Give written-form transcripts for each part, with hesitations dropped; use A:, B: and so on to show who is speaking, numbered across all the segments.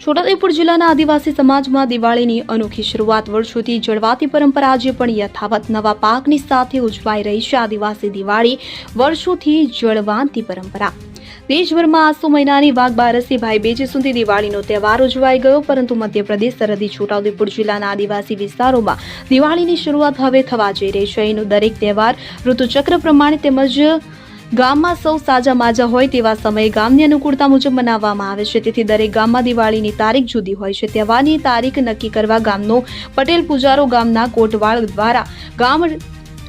A: છોટાઉદેપુર જિલ્લાના આદિવાસી સમાજમાં દિવાળીની અનોખી શરૂઆત વર્ષોથી જળવાતી પરંપરા આજે પણ યથાવત નવા પાકની સાથે ઉજવાઈ રહી છે। આદિવાસી દિવાળી વર્ષોથી જળવાતી પરંપરા। દેશભરમાં આસો મહિનાની વાઘ બારસથી ભાઈ બીજ સુધી દિવાળીનો તહેવાર ઉજવાઈ ગયો, પરંતુ મધ્યપ્રદેશ સરહદી છોટાઉદેપુર જિલ્લાના આદિવાસી વિસ્તારોમાં દિવાળીની શરૂઆત હવે થવા જઈ રહી છે। અહીંનો દરેક તહેવાર ઋતુચક્ર પ્રમાણે તેમજ ગામમાં સૌ સાજા માજા હોય તેવા સમયે ગામની અનુકૂળતા મુજબ મનાવવામાં આવે છે। તેથી દરેક ગામમાં દિવાળીની તારીખ જુદી હોય છે। તહેવારની તારીખ નક્કી કરવા ગામનો પટેલ પૂજારો ગામના કોટવાળ દ્વારા ગામ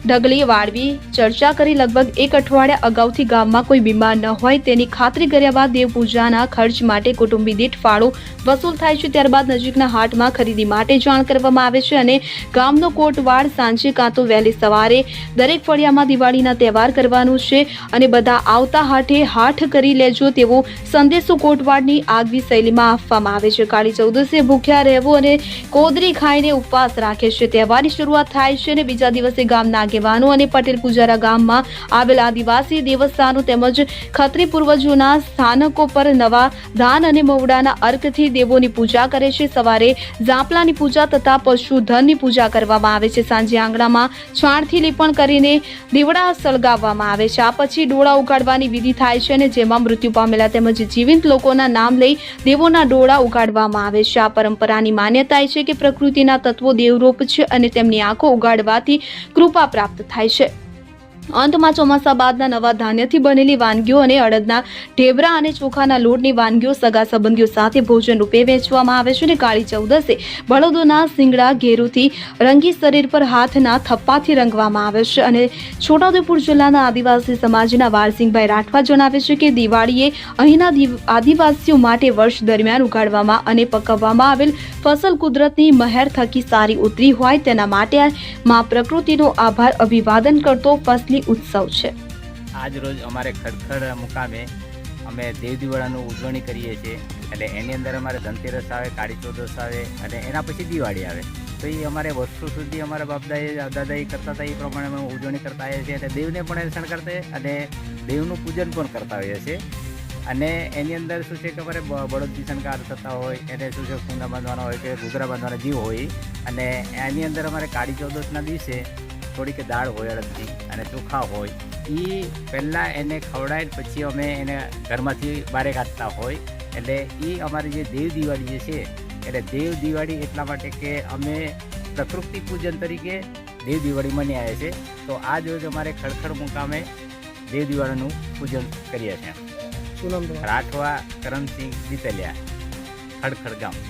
A: ઢગલી વાળવી ચર્ચા કરી લગભગ એક અઠવાડિયા અગાઉથી ગામમાં કોઈ બીમાર ન હોય તેની ખાતરી કર્યા બાદ દેવ પૂજાના ખર્ચ માટે કુટુંબી દીઠ ફાળો વસૂલ થાય છે। ત્યારબાદ નજીકના હાટમાં ખરીદી માટે જાણ કરવામાં આવે છે અને ગામનો કોટવાળ સાંજે કાં તો વહેલી સવારે દરેક ફળિયામાં દિવાળીના તહેવાર કરવાનું છે અને બધા આવતા હાટે હાથ કરી લેજો તેવો સંદેશો કોટવાળની આગવી શૈલીમાં આપવામાં આવે છે। કાળી ચૌદસે ભૂખ્યા રહેવું અને કોદરી ખાઈને ઉપવાસ રાખે છે। તહેવારની શરૂઆત થાય છે અને બીજા દિવસે ગામના આગેવાનો અને પટેલ પૂજારા ગામમાં આવેલ આદિવાસી દેવસ્થાનો તેમજ ખત્રી પૂર્વજોના સ્થાનકો પર નવા ધાન અને મવડાના અર્કથી દેવોની પૂજા કરે છે। સવારે ઝાંપલાની પૂજા તથા પશુધનની પૂજા કરવામાં આવે છે। સાંજે આંગણામાં છાણથી લીપણ કરીને દીવડા સળગાવવામાં આવે છે। આ પછી ડોળા ઉગાડવાની વિધિ થાય છે અને જેમાં મૃત્યુ પામેલા તેમજ જીવિત લોકોના નામ લઈ દેવોના ડોળા ઉગાડવામાં આવે છે। આ પરંપરાની માન્યતા છે કે પ્રકૃતિના તત્વો દેવરૂપ છે અને તેમની આંખો ઉગાડવાથી કૃપા પ્રાપ્ત થાય છે। અંતમાં ચોમાસા બાદના નવા ધાન્યથી બનેલી વાનગીઓ અને અડદના ઢેબરા અને ચોખાના લોટની વાનગીઓ સગા સંબંધીઓ સાથે ભોજન રૂપે વેચવામાં આવે છે અને કાળી ચૌદસે બળદોના શિંગડા ઘેરુથી રંગી શરીર પર હાથના થપ્પાથી રંગવામાં આવે છે। અને છોટાઉદેપુર જિલ્લાના આદિવાસી સમાજના વારસિંગભાઈ રાઠવા જણાવે છે કે દિવાળીએ અહીંના આદિવાસીઓ માટે વર્ષ દરમિયાન ઉગાડવામાં અને પકવવામાં આવેલ ફસલ કુદરતની મહેર થકી સારી ઉતરી હોય તેના માટે માં પ્રકૃતિનો આભાર અભિવાદન કરતો ફસલી ઉત્સવ છે।
B: આજ રોજ અમારે ખડખડ મુકામે અમે દેવ દિવાળીની ઉજવણી કરીએ છીએ। એટલે એની અંદર અમારે ધનતેરસ આવે, કાળી ચૌદસ આવે અને એના પછી દિવાળી આવે। તો એ અમારે વર્ષો સુધી અમારા દાદાએ કરતા હતા એ પ્રમાણે અમે ઉજવણી કરતા આવીએ છીએ અને દેવને પણ શણગારતા અને દેવનું પૂજન પણ કરતા હોઈએ છીએ। અને એની અંદર શું છે કે અમારે બળદથી શણગાર થતા હોય, એને શું છે કુંડા બાંધવાના હોય કે ઘૂઘરા બાંધવાના જીવ હોય। અને એની અંદર અમારે કાળી ચૌદસના દિવસે થોડીક દાળ હોય અડદની અને ચોખા હોય, એ પહેલાં એને ખવડાવીને પછી અમે એને ઘરમાંથી બહાર કાઢતા હોય। એટલે એ અમારી જે દેવ દિવાળી જે છે એટલે દેવ દિવાળી એટલા માટે કે અમે પ્રકૃતિ પૂજન તરીકે દેવ દિવાળી મનાવીએ છીએ। તો આજ રોજ અમારે ખડખડ મુકામે દેવ દિવાળીનું પૂજન કરીએ છીએ।
C: શું નામ?
B: રાઠવા કરમસિંહ દીતલિયા, ખડખડ ગામ।